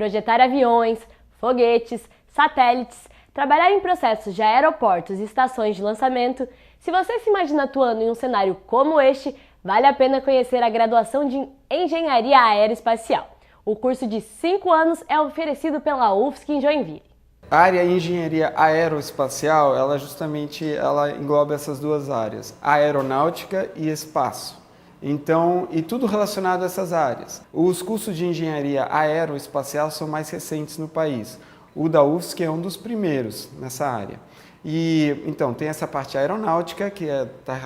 projetar aviões, foguetes, satélites, trabalhar em processos de aeroportos e estações de lançamento. Se você se imagina atuando em um cenário como este, vale a pena conhecer a graduação de Engenharia Aeroespacial. O curso de 5 anos é oferecido pela UFSC em Joinville. A área Engenharia Aeroespacial, ela engloba essas duas áreas, aeronáutica e espaço. Então, e tudo relacionado a essas áreas. Os cursos de Engenharia Aeroespacial são mais recentes no país. O da UFSC é um dos primeiros nessa área. E então tem essa parte aeronáutica que está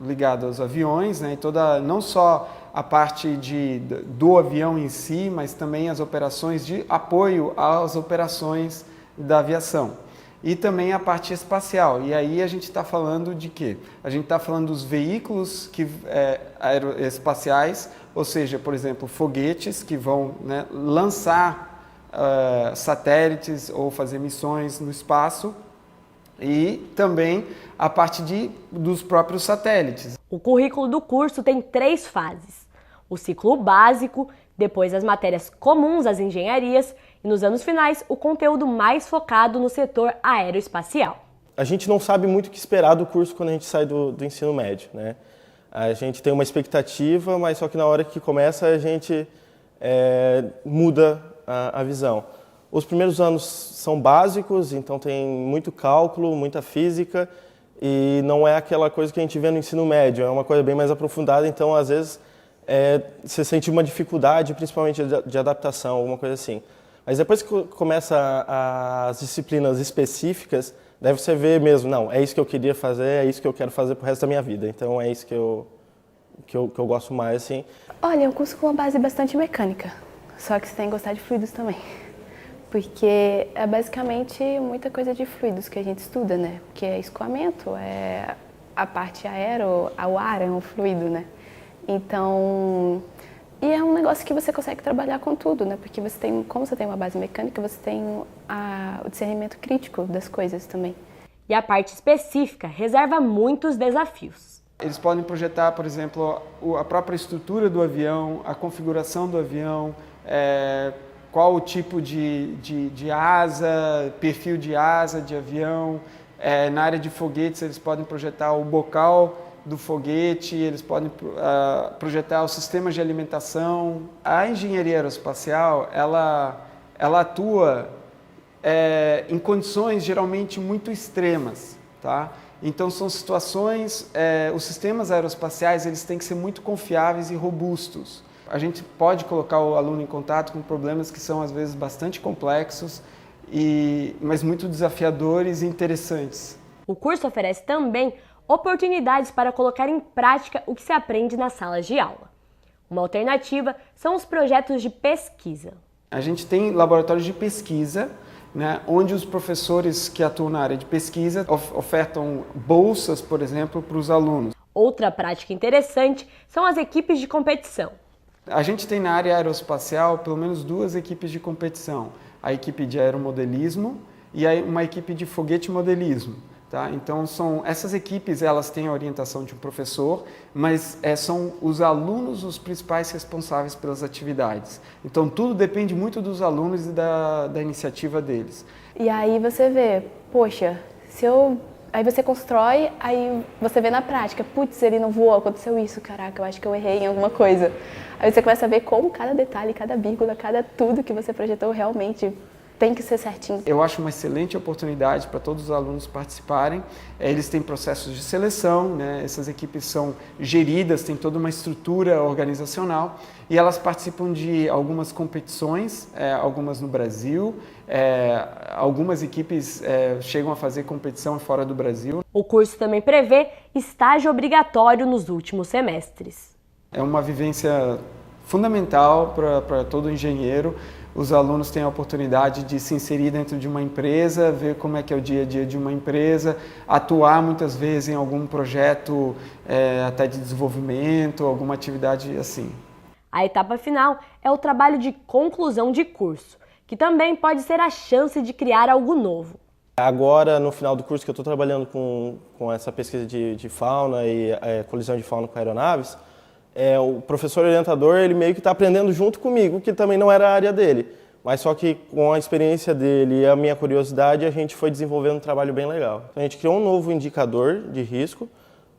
ligada aos aviões, né? E não só a parte do avião em si, mas também as operações de apoio às operações da aviação. E também a parte espacial. E aí a gente está falando de quê? A gente está falando dos veículos aeroespaciais, ou seja, por exemplo, foguetes que vão, né, lançar satélites ou fazer missões no espaço, e também a parte dos próprios satélites. O currículo do curso tem 3 fases: o ciclo básico, depois as matérias comuns às engenharias e, nos anos finais, o conteúdo mais focado no setor aeroespacial. A gente não sabe muito o que esperar do curso quando a gente sai do ensino médio, né? A gente tem uma expectativa, mas só que na hora que começa a gente muda a visão. Os primeiros anos são básicos, então tem muito cálculo, muita física, e não é aquela coisa que a gente vê no ensino médio, é uma coisa bem mais aprofundada, então às vezes você sente uma dificuldade, principalmente de adaptação, alguma coisa assim. Mas depois que começa as disciplinas específicas, daí você vê mesmo, não, é isso que eu queria fazer, é isso que eu quero fazer pro resto da minha vida, então é isso que eu gosto mais, assim. Olha, é um curso com uma base bastante mecânica, só que você tem que gostar de fluidos também. Porque é basicamente muita coisa de fluidos que a gente estuda, né? Porque é escoamento, é a parte o ar é um fluido, né? Então, e é um negócio que você consegue trabalhar com tudo, né? Porque como você tem uma base mecânica, você tem o discernimento crítico das coisas também. E a parte específica reserva muitos desafios. Eles podem projetar, por exemplo, a própria estrutura do avião, a configuração do avião, qual o tipo de asa, perfil de asa de avião. Na área de foguetes, eles podem projetar o bocal do foguete, eles podem projetar os sistemas de alimentação. A engenharia aeroespacial, ela atua em condições geralmente muito extremas, tá? Então são situações, os sistemas aeroespaciais, eles têm que ser muito confiáveis e robustos. A gente pode colocar o aluno em contato com problemas que são, às vezes, bastante complexos, mas muito desafiadores e interessantes. O curso oferece também oportunidades para colocar em prática o que se aprende nas salas de aula. Uma alternativa são os projetos de pesquisa. A gente tem laboratórios de pesquisa, né, onde os professores que atuam na área de pesquisa ofertam bolsas, por exemplo, para os alunos. Outra prática interessante são as equipes de competição. A gente tem na área aeroespacial pelo menos 2 equipes de competição. A equipe de aeromodelismo e uma equipe de foguete modelismo. Tá? Então, essas equipes, elas têm a orientação de um professor, mas são os alunos os principais responsáveis pelas atividades. Então, tudo depende muito dos alunos e da iniciativa deles. E aí você vê, poxa, aí você constrói, aí você vê na prática, putz, ele não voou, aconteceu isso, caraca, eu acho que eu errei em alguma coisa. Aí você começa a ver como cada detalhe, cada vírgula, cada tudo que você projetou realmente tem que ser certinho. Eu acho uma excelente oportunidade para todos os alunos participarem. Eles têm processos de seleção, né? Essas equipes são geridas, tem toda uma estrutura organizacional e elas participam de algumas competições, algumas no Brasil, algumas equipes chegam a fazer competição fora do Brasil. O curso também prevê estágio obrigatório nos últimos semestres. É uma vivência fundamental para todo engenheiro. Os alunos têm a oportunidade de se inserir dentro de uma empresa, ver como é que é o dia a dia de uma empresa, atuar muitas vezes em algum projeto até de desenvolvimento, alguma atividade assim. A etapa final é o trabalho de conclusão de curso, que também pode ser a chance de criar algo novo. Agora, no final do curso que eu estou trabalhando com essa pesquisa de fauna e colisão de fauna com aeronaves, o professor orientador, ele meio que está aprendendo junto comigo, que também não era a área dele. Mas só que com a experiência dele e a minha curiosidade, a gente foi desenvolvendo um trabalho bem legal. Então, a gente criou um novo indicador de risco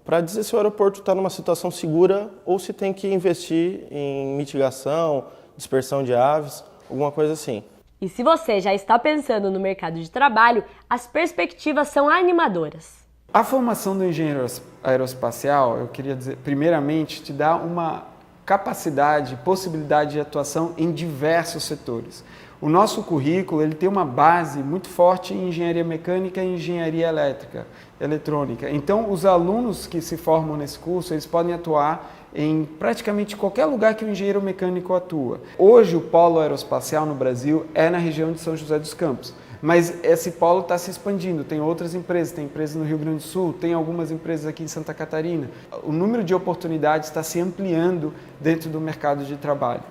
para dizer se o aeroporto está numa situação segura ou se tem que investir em mitigação, dispersão de aves, alguma coisa assim. E se você já está pensando no mercado de trabalho, as perspectivas são animadoras. A formação do engenheiro aeroespacial, eu queria dizer, primeiramente, te dá uma capacidade, possibilidade de atuação em diversos setores. O nosso currículo ele tem uma base muito forte em engenharia mecânica e engenharia elétrica, eletrônica. Então, os alunos que se formam nesse curso, eles podem atuar em praticamente qualquer lugar que o engenheiro mecânico atua. Hoje, o polo aeroespacial no Brasil é na região de São José dos Campos. Mas esse polo está se expandindo, tem outras empresas, tem empresas no Rio Grande do Sul, tem algumas empresas aqui em Santa Catarina. O número de oportunidades está se ampliando dentro do mercado de trabalho.